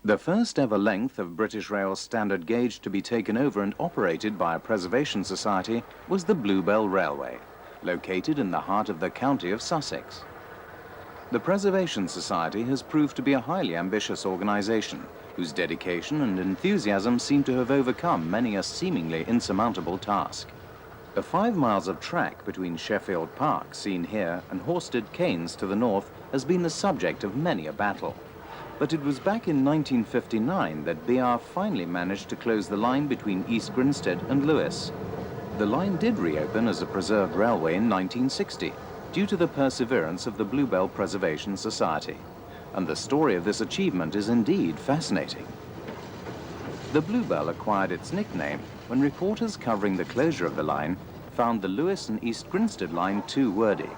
The first ever length of British Rail's standard gauge to be taken over and operated by a preservation society was the Bluebell Railway, located in the heart of the county of Sussex. The Preservation Society has proved to be a highly ambitious organisation, whose dedication and enthusiasm seem to have overcome many a seemingly insurmountable task. The 5 miles of track between Sheffield Park, seen here, and Horsted Keynes to the north has been the subject of many a battle. But it was back in 1959 that BR finally managed to close the line between East Grinstead and Lewes. The line did reopen as a preserved railway in 1960, due to the perseverance of the Bluebell Preservation Society. And the story of this achievement is indeed fascinating. The Bluebell acquired its nickname when reporters covering the closure of the line found the Lewes and East Grinstead line too wordy.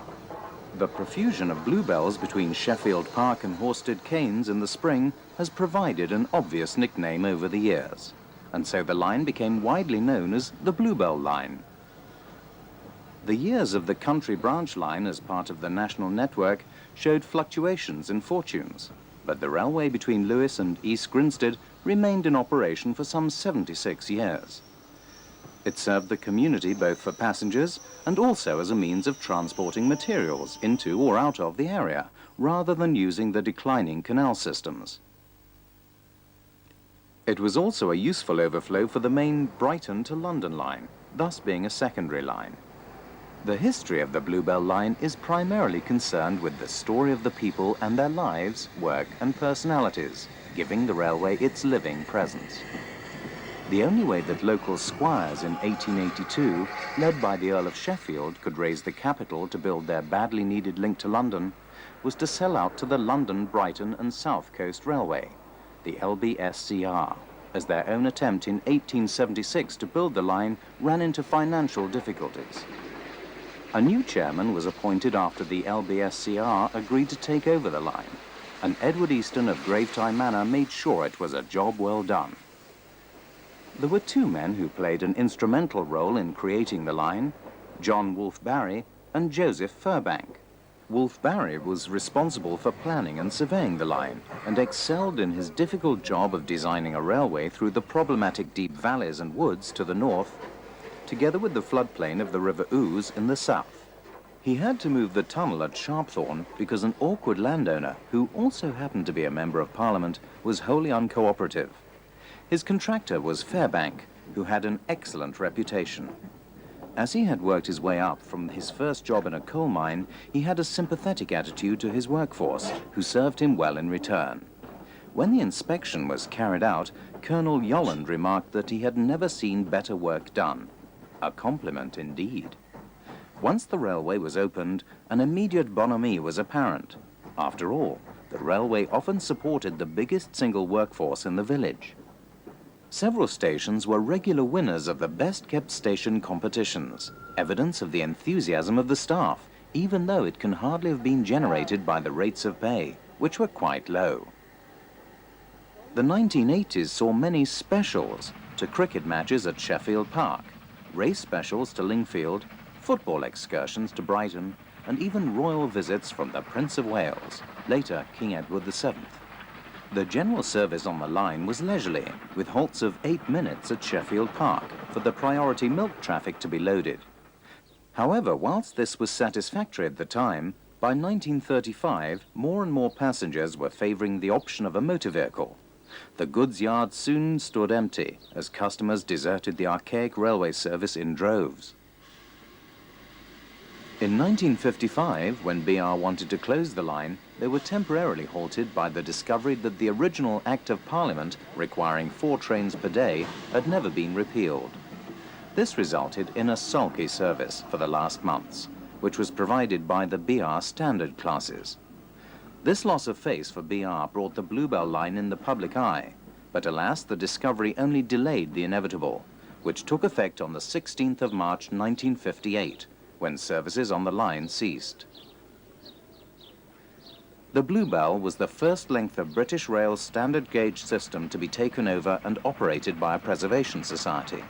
The profusion of bluebells between Sheffield Park and Horsted Keynes in the spring has provided an obvious nickname over the years, and so the line became widely known as the Bluebell Line. The years of the country branch line as part of the national network showed fluctuations in fortunes, but the railway between Lewes and East Grinstead remained in operation for some 76 years. It served the community both for passengers and also as a means of transporting materials into or out of the area, rather than using the declining canal systems. It was also a useful overflow for the main Brighton to London line, thus being a secondary line. The history of the Bluebell line is primarily concerned with the story of the people and their lives, work and personalities, giving the railway its living presence. The only way that local squires in 1882, led by the Earl of Sheffield, could raise the capital to build their badly needed link to London was to sell out to the London, Brighton and South Coast Railway, the LBSCR, as their own attempt in 1876 to build the line ran into financial difficulties. A new chairman was appointed after the LBSCR agreed to take over the line, and Edward Easton of Gravetye Manor made sure it was a job well done. There were 2 men who played an instrumental role in creating the line, John Wolfe Barry and Joseph Furbank. Wolfe Barry was responsible for planning and surveying the line and excelled in his difficult job of designing a railway through the problematic deep valleys and woods to the north, together with the floodplain of the River Ouse in the south. He had to move the tunnel at Sharpthorne because an awkward landowner, who also happened to be a member of Parliament, was wholly uncooperative. His contractor was Fairbank, who had an excellent reputation. As he had worked his way up from his first job in a coal mine, he had a sympathetic attitude to his workforce, who served him well in return. When the inspection was carried out, Colonel Yolland remarked that he had never seen better work done. A compliment indeed. Once the railway was opened, an immediate bonhomie was apparent. After all, the railway often supported the biggest single workforce in the village. Several stations were regular winners of the best-kept station competitions, evidence of the enthusiasm of the staff, even though it can hardly have been generated by the rates of pay, which were quite low. The 1980s saw many specials to cricket matches at Sheffield Park, race specials to Lingfield, football excursions to Brighton, and even royal visits from the Prince of Wales, later King Edward VII. The general service on the line was leisurely, with halts of 8 minutes at Sheffield Park for the priority milk traffic to be loaded. However, whilst this was satisfactory at the time, by 1935, more and more passengers were favouring the option of a motor vehicle. The goods yard soon stood empty as customers deserted the archaic railway service in droves. In 1955, when BR wanted to close the line, they were temporarily halted by the discovery that the original Act of Parliament, requiring 4 trains per day, had never been repealed. This resulted in a sulky service for the last months, which was provided by the BR standard classes. This loss of face for BR brought the Bluebell line in the public eye, but alas, the discovery only delayed the inevitable, which took effect on the 16th of March 1958, when services on the line ceased. The Bluebell was the first length of British Rail's standard gauge system to be taken over and operated by a preservation society.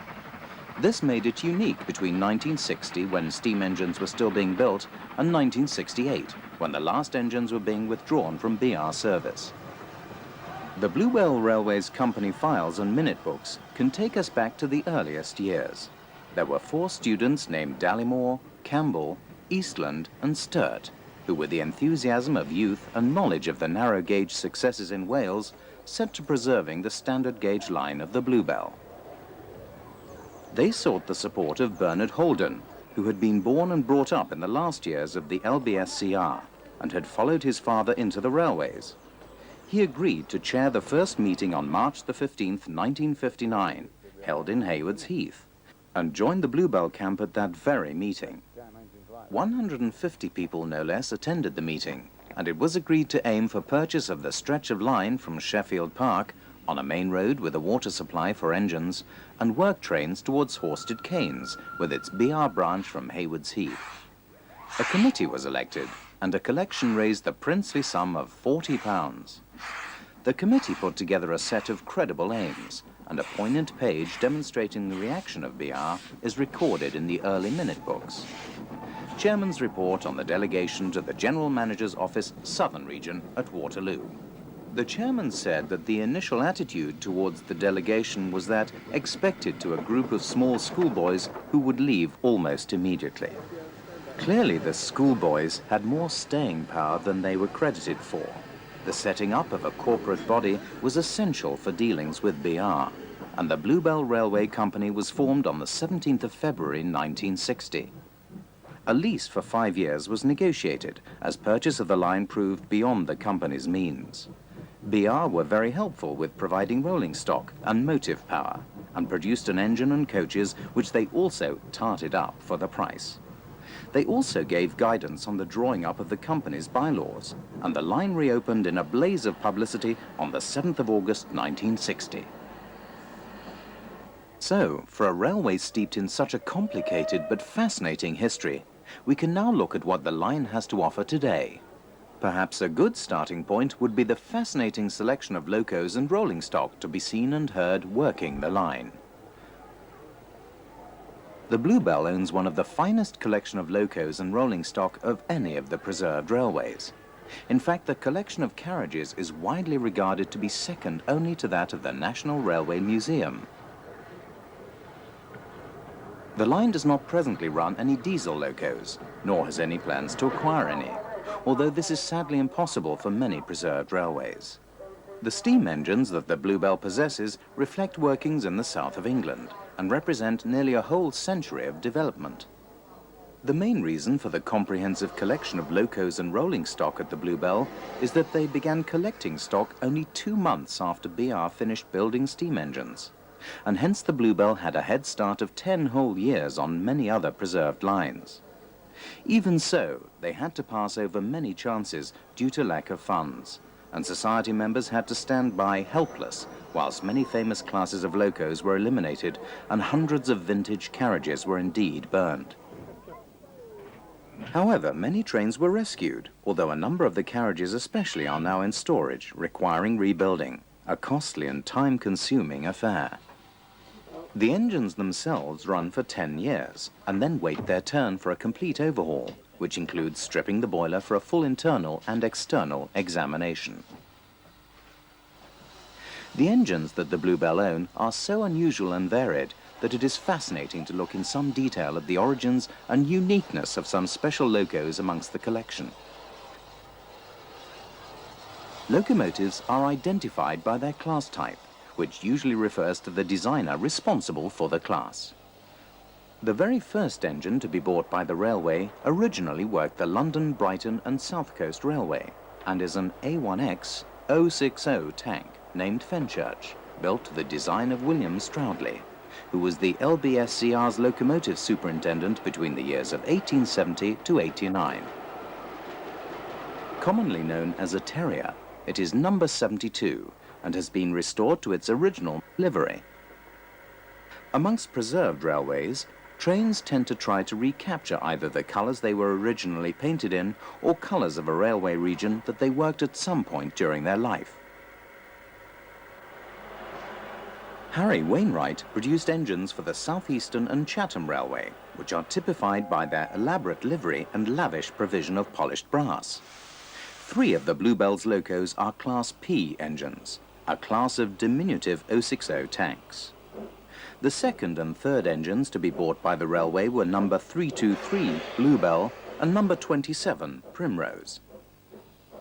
This made it unique between 1960, when steam engines were still being built, and 1968, when the last engines were being withdrawn from BR service. The Bluebell Railways Company files and minute books can take us back to the earliest years. There were 4 students named Dallimore, Campbell, Eastland and Sturt, who with the enthusiasm of youth and knowledge of the narrow gauge successes in Wales, set to preserving the standard gauge line of the Bluebell. They sought the support of Bernard Holden, who had been born and brought up in the last years of the LBSCR and had followed his father into the railways. He agreed to chair the first meeting on March the 15th, 1959, held in Haywards Heath, and joined the Bluebell camp at that very meeting. 150 people, no less, attended the meeting, and it was agreed to aim for purchase of the stretch of line from Sheffield Park on a main road with a water supply for engines and work trains towards Horsted Canes with its BR branch from Haywards Heath. A committee was elected and a collection raised the princely sum of £40. The committee put together a set of credible aims, and a poignant page demonstrating the reaction of BR is recorded in the early minute books. Chairman's report on the delegation to the General Manager's Office, Southern Region at Waterloo. The chairman said that the initial attitude towards the delegation was that expected to a group of small schoolboys who would leave almost immediately. Clearly, the schoolboys had more staying power than they were credited for. The setting up of a corporate body was essential for dealings with BR, and the Bluebell Railway Company was formed on the 17th of February 1960. A lease for 5 years was negotiated, as purchase of the line proved beyond the company's means. BR were very helpful with providing rolling stock and motive power, and produced an engine and coaches which they also tarted up for the price. They also gave guidance on the drawing up of the company's bylaws, and the line reopened in a blaze of publicity on the 7th of August 1960. So, for a railway steeped in such a complicated but fascinating history, we can now look at what the line has to offer today. Perhaps a good starting point would be the fascinating selection of locos and rolling stock to be seen and heard working the line. The Bluebell owns one of the finest collection of locos and rolling stock of any of the preserved railways. In fact, the collection of carriages is widely regarded to be second only to that of the National Railway Museum. The line does not presently run any diesel locos, nor has any plans to acquire any, although this is sadly impossible for many preserved railways. The steam engines that the Bluebell possesses reflect workings in the south of England and represent nearly a whole century of development. The main reason for the comprehensive collection of locos and rolling stock at the Bluebell is that they began collecting stock only 2 months after BR finished building steam engines, and hence the Bluebell had a head start of 10 whole years on many other preserved lines. Even so, they had to pass over many chances due to lack of funds, and society members had to stand by helpless whilst many famous classes of locos were eliminated and hundreds of vintage carriages were indeed burned. However, many trains were rescued, although a number of the carriages especially are now in storage, requiring rebuilding, a costly and time-consuming affair. The engines themselves run for 10 years and then wait their turn for a complete overhaul, which includes stripping the boiler for a full internal and external examination. The engines that the Bluebell own are so unusual and varied that it is fascinating to look in some detail at the origins and uniqueness of some special locos amongst the collection. Locomotives are identified by their class type, which usually refers to the designer responsible for the class. The very first engine to be bought by the railway originally worked the London, Brighton and South Coast Railway and is an A1X 060 tank named Fenchurch, built to the design of William Stroudley, who was the LBSCR's locomotive superintendent between the years of 1870 to 89. Commonly known as a terrier, it is number 72 and has been restored to its original livery. Amongst preserved railways, trains tend to try to recapture either the colours they were originally painted in or colours of a railway region that they worked at some point during their life. Harry Wainwright produced engines for the South Eastern and Chatham Railway, which are typified by their elaborate livery and lavish provision of polished brass. 3 of the Bluebell's locos are Class P engines, a class of diminutive 060 tanks. The second and third engines to be bought by the railway were number 323 Bluebell and number 27 Primrose.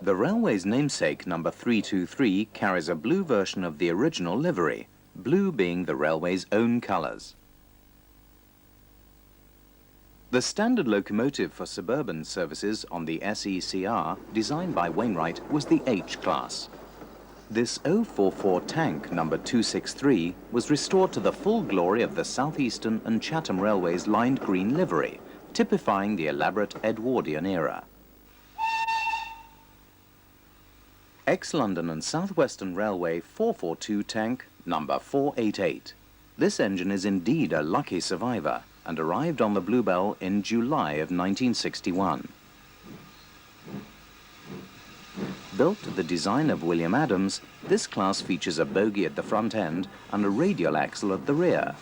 The railway's namesake number 323 carries a blue version of the original livery, blue being the railway's own colours. The standard locomotive for suburban services on the SECR, designed by Wainwright, was the H class. This 044 tank number 263 was restored to the full glory of the South Eastern and Chatham Railway's lined green livery, typifying the elaborate Edwardian era. Ex-London and South Western Railway 442 tank number 488. This engine is indeed a lucky survivor and arrived on the Bluebell in July of 1961. Built to the design of William Adams, this class features a bogie at the front end and a radial axle at the rear.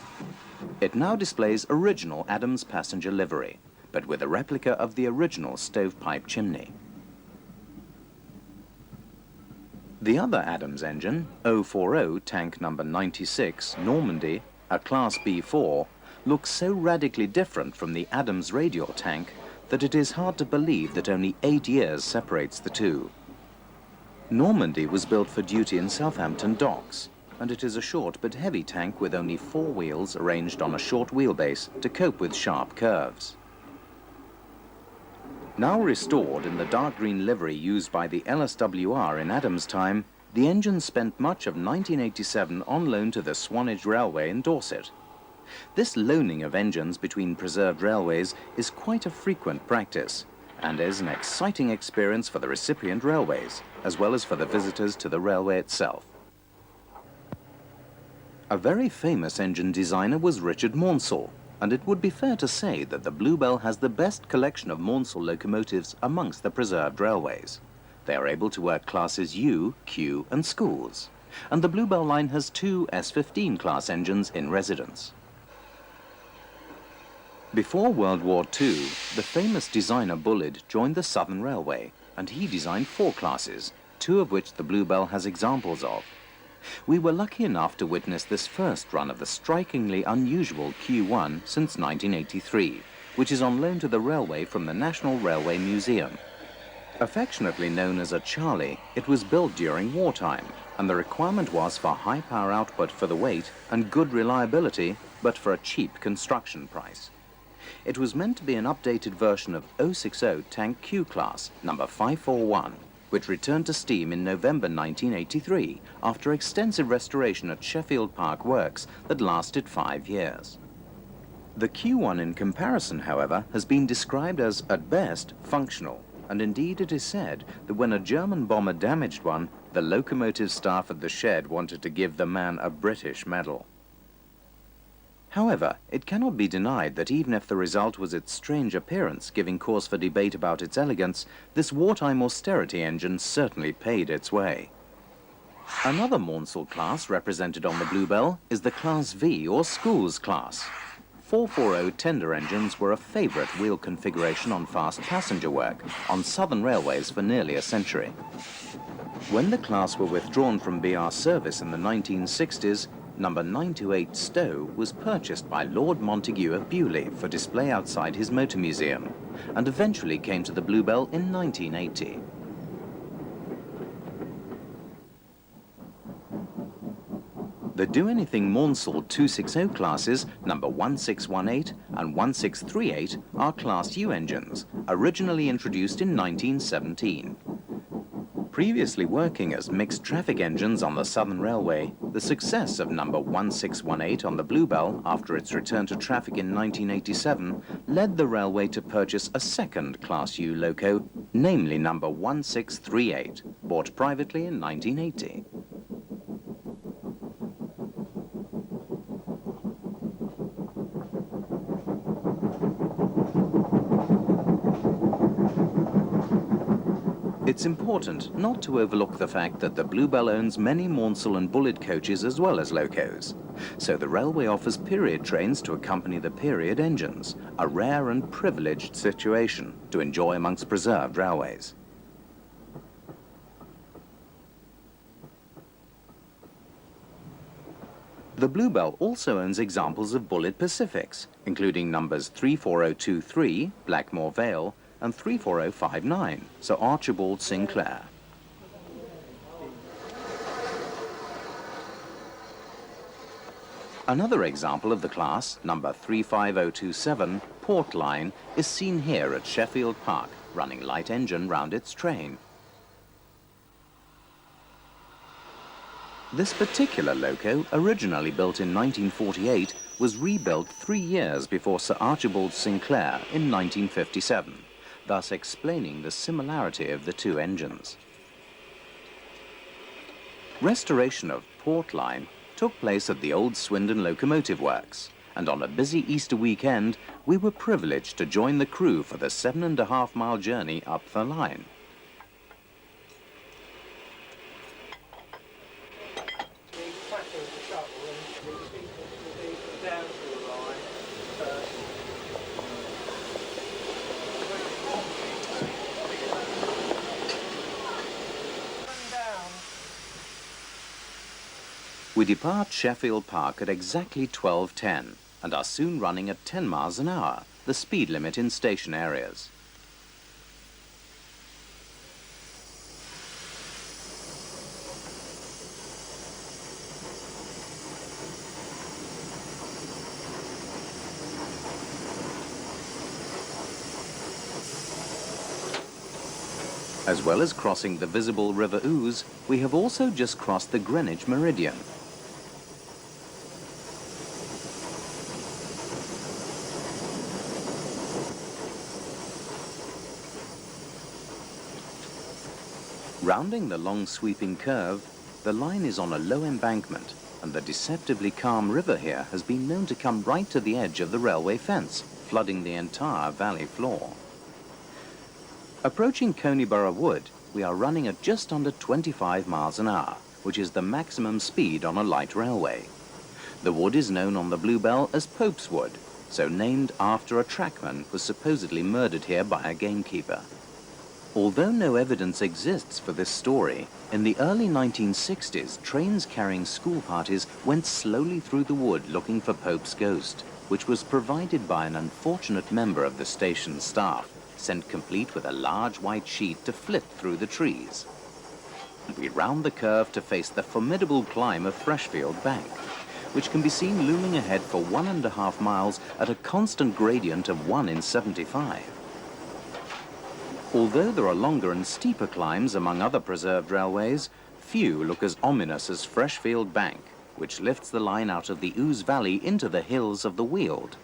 It now displays original Adams passenger livery, but with a replica of the original stovepipe chimney. The other Adams engine, 040 tank number 96 Normandy, a Class B4, looks so radically different from the Adams radial tank that it is hard to believe that only 8 years separates the two. Normandy was built for duty in Southampton docks, and it is a short but heavy tank with only 4 wheels arranged on a short wheelbase to cope with sharp curves. Now restored in the dark green livery used by the LSWR in Adams' time, the engine spent much of 1987 on loan to the Swanage Railway in Dorset. This loaning of engines between preserved railways is quite a frequent practice, and is an exciting experience for the recipient railways, as well as for the visitors to the railway itself. A very famous engine designer was Richard Maunsell, and it would be fair to say that the Bluebell has the best collection of Maunsell locomotives amongst the preserved railways. They are able to work classes U, Q and schools, and the Bluebell line has 2 S15 class engines in residence. Before World War II, the famous designer Bullard joined the Southern Railway, and he designed 4 classes, 2 of which the Bluebell has examples of. We were lucky enough to witness this first run of the strikingly unusual Q1 since 1983, which is on loan to the railway from the National Railway Museum. Affectionately known as a Charlie, it was built during wartime, and the requirement was for high power output for the weight and good reliability, but for a cheap construction price. It was meant to be an updated version of 060 Tank Q class, number 541, which returned to steam in November 1983 after extensive restoration at Sheffield Park Works that lasted 5 years. The Q1 in comparison, however, has been described as, at best, functional, and indeed it is said that when a German bomber damaged one, the locomotive staff at the shed wanted to give the man a British medal. However, it cannot be denied that even if the result was its strange appearance giving cause for debate about its elegance, this wartime austerity engine certainly paid its way. Another Maunsell class represented on the Bluebell is the Class V or Schools class. 440 tender engines were a favourite wheel configuration on fast passenger work on Southern Railways for nearly a century. When the class were withdrawn from BR service in the 1960s, number 928 Stowe was purchased by Lord Montague of Beaulieu for display outside his motor museum, and eventually came to the Bluebell in 1980. The Do Anything Maunsell 260 classes, number 1618 and 1638, are Class U engines, originally introduced in 1917. Previously working as mixed traffic engines on the Southern Railway, the success of number 1618 on the Bluebell after its return to traffic in 1987 led the railway to purchase a second Class U loco, namely number 1638, bought privately in 1980. It's important not to overlook the fact that the Bluebell owns many Maunsell and Bullard coaches as well as locos. So the railway offers period trains to accompany the period engines, a rare and privileged situation to enjoy amongst preserved railways. The bluebell also owns examples of bullet Pacifics, including numbers 34023, Blackmore Vale, and 34059, Sir Archibald Sinclair. Another example of the class, number 35027, Port Line, is seen here at Sheffield Park, running light engine round its train. This particular loco, originally built in 1948, was rebuilt 3 years before Sir Archibald Sinclair in 1957, thus explaining the similarity of the two engines. Restoration of Port Line took place at the old Swindon Locomotive Works, and on a busy Easter weekend, we were privileged to join the crew for the 7.5-mile journey up the line. We depart Sheffield Park at exactly 12:10 and are soon running at 10 miles an hour, the speed limit in station areas. As well as crossing the visible River Ouse, we have also just crossed the Greenwich Meridian. Rounding the long sweeping curve, the line is on a low embankment, and the deceptively calm river here has been known to come right to the edge of the railway fence, flooding the entire valley floor. Approaching Coney-Borough Wood, we are running at just under 25 miles an hour, which is the maximum speed on a light railway. The wood is known on the Bluebell as Pope's Wood, so named after a trackman who was supposedly murdered here by a gamekeeper. Although no evidence exists for this story, in the early 1960s, trains carrying school parties went slowly through the wood looking for Pope's ghost, which was provided by an unfortunate member of the station staff, sent complete with a large white sheet to flit through the trees. We round the curve to face the formidable climb of Freshfield Bank, which can be seen looming ahead for 1.5 miles at a constant gradient of 1 in 75. Although there are longer and steeper climbs among other preserved railways, few look as ominous as Freshfield Bank, which lifts the line out of the Ouse Valley into the hills of the Weald.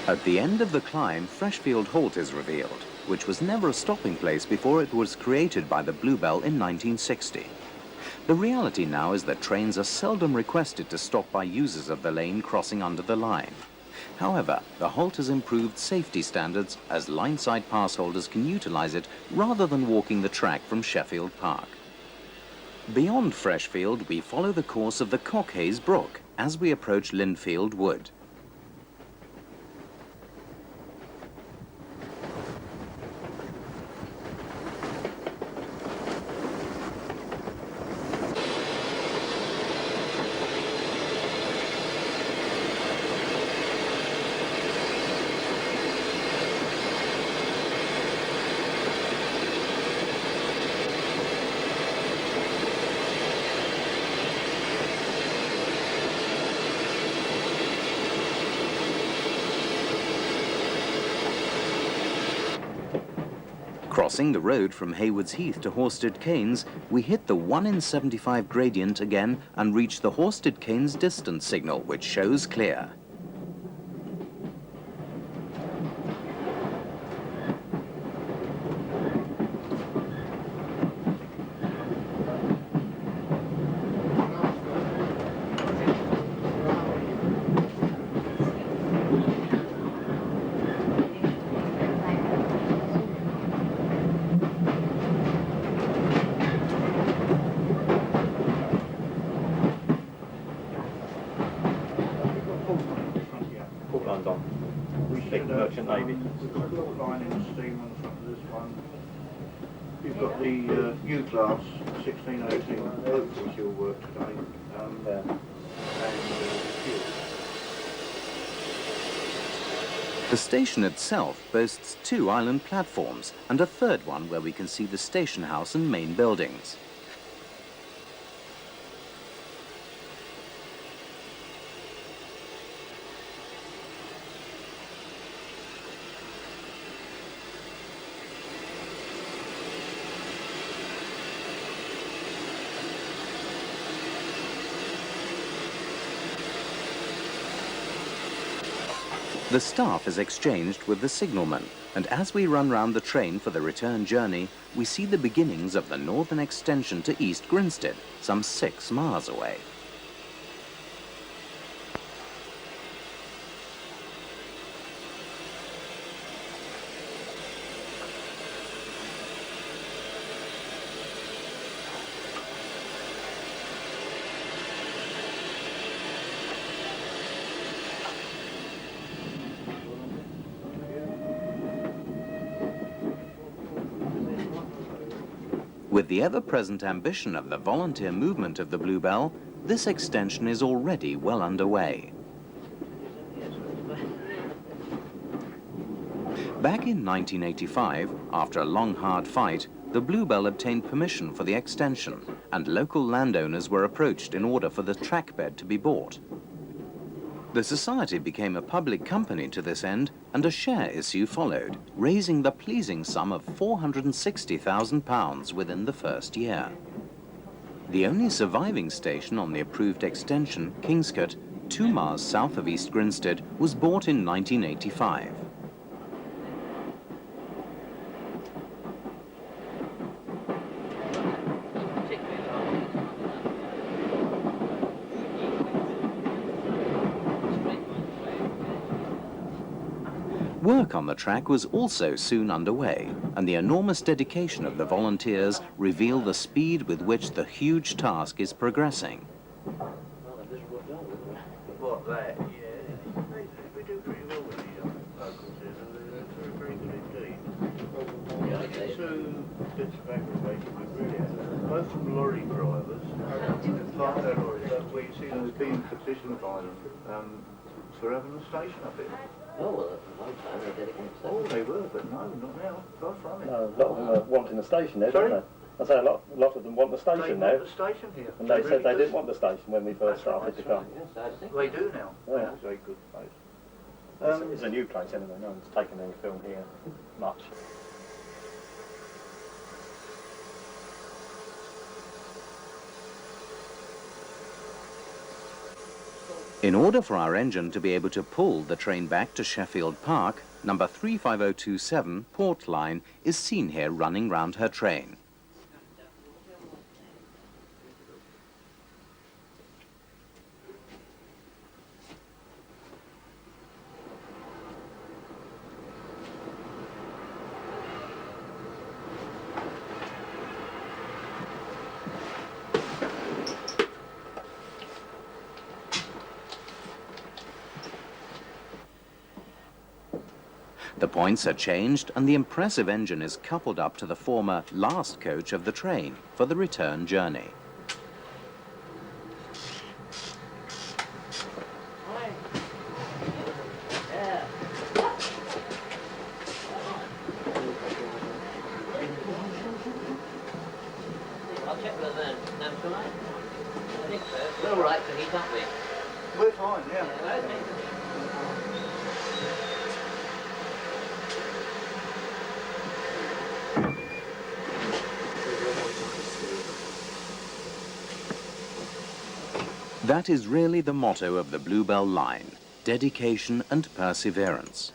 At the end of the climb, Freshfield Halt is revealed, which was never a stopping place before it was created by the Bluebell in 1960. The reality now is that trains are seldom requested to stop by users of the lane crossing under the line. However, the halt has improved safety standards as line-side pass holders can utilize it rather than walking the track from Sheffield Park. Beyond Freshfield, we follow the course of the Cockhaze Brook as we approach Linfield Wood. Crossing the road from Haywards Heath to Horsted Canes, we hit the 1 in 75 gradient again and reach the Horsted Canes distance signal, which shows clear. lines on. Big merchant navy. We've got a little line in the steam on the front of this one. You've got the U-class 1618, hopefully she'll work today. And fuel. The station itself boasts 2 island platforms and a third one where we can see the station house and main buildings. The staff is exchanged with the signalman, and as we run round the train for the return journey, we see the beginnings of the northern extension to East Grinstead, some 6 miles away. With the ever-present ambition of the volunteer movement of the Bluebell, this extension is already well underway. Back in 1985, after a long hard fight, the Bluebell obtained permission for the extension, and local landowners were approached in order for the trackbed to be bought. The society became a public company to this end, and a share issue followed, raising the pleasing sum of £460,000 within the first year. The only surviving station on the approved extension, Kingscote, 2 miles south of East Grinstead, was bought in 1985. Work on the track was also soon underway, and the enormous dedication of the volunteers revealed the speed with which the huge task is progressing. What, that? Yeah, we do pretty well with the locals here. They're very good indeed. Yeah, 2 bits of aggravation we really have. Both from lorry drivers, part of their lorries, where you see those being petitioned by them for having a station up here. Oh, well, at one time they did against that. Oh, they were, but no, not now. Far from it. No, a lot of them are wanting the station there, Sorry? don't they? I say a lot of them want the They station now. want the station here. And they said really they do. didn't want the station when we first started to come. Yes, I think. They do now. Yeah. That's a very good place. It's a new place anyway, no one's taken any film here much. In order for our engine to be able to pull the train back to Sheffield Park, number 35027, Port Line, is seen here running round her train. The points are changed and the impressive engine is coupled up to the former last coach of the train for the return journey. I'll check with them. I think so. We're all right to heat up with. We're fine, yeah. That is really the motto of the Bluebell Line: dedication and perseverance.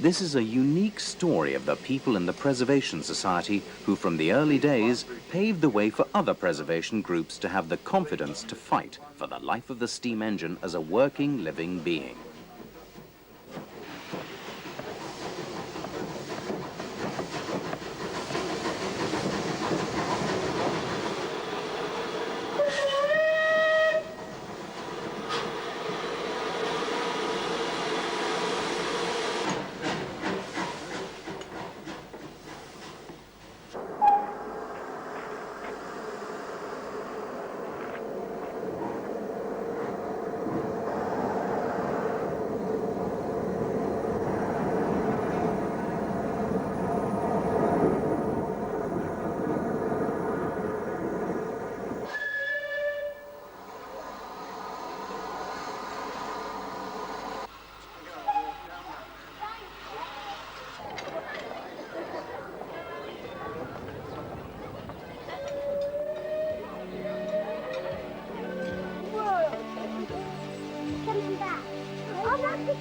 This is a unique story of the people in the Preservation Society who from the early days paved the way for other preservation groups to have the confidence to fight for the life of the steam engine as a working, living being.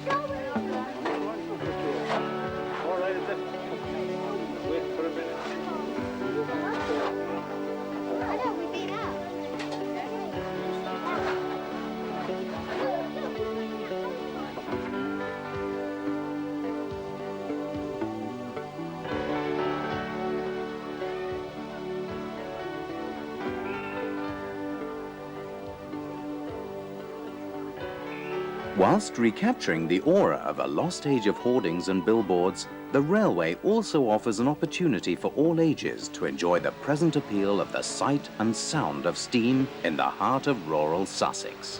All right, is it? Wait for a minute. Whilst recapturing the aura of a lost age of hoardings and billboards, the railway also offers an opportunity for all ages to enjoy the present appeal of the sight and sound of steam in the heart of rural Sussex.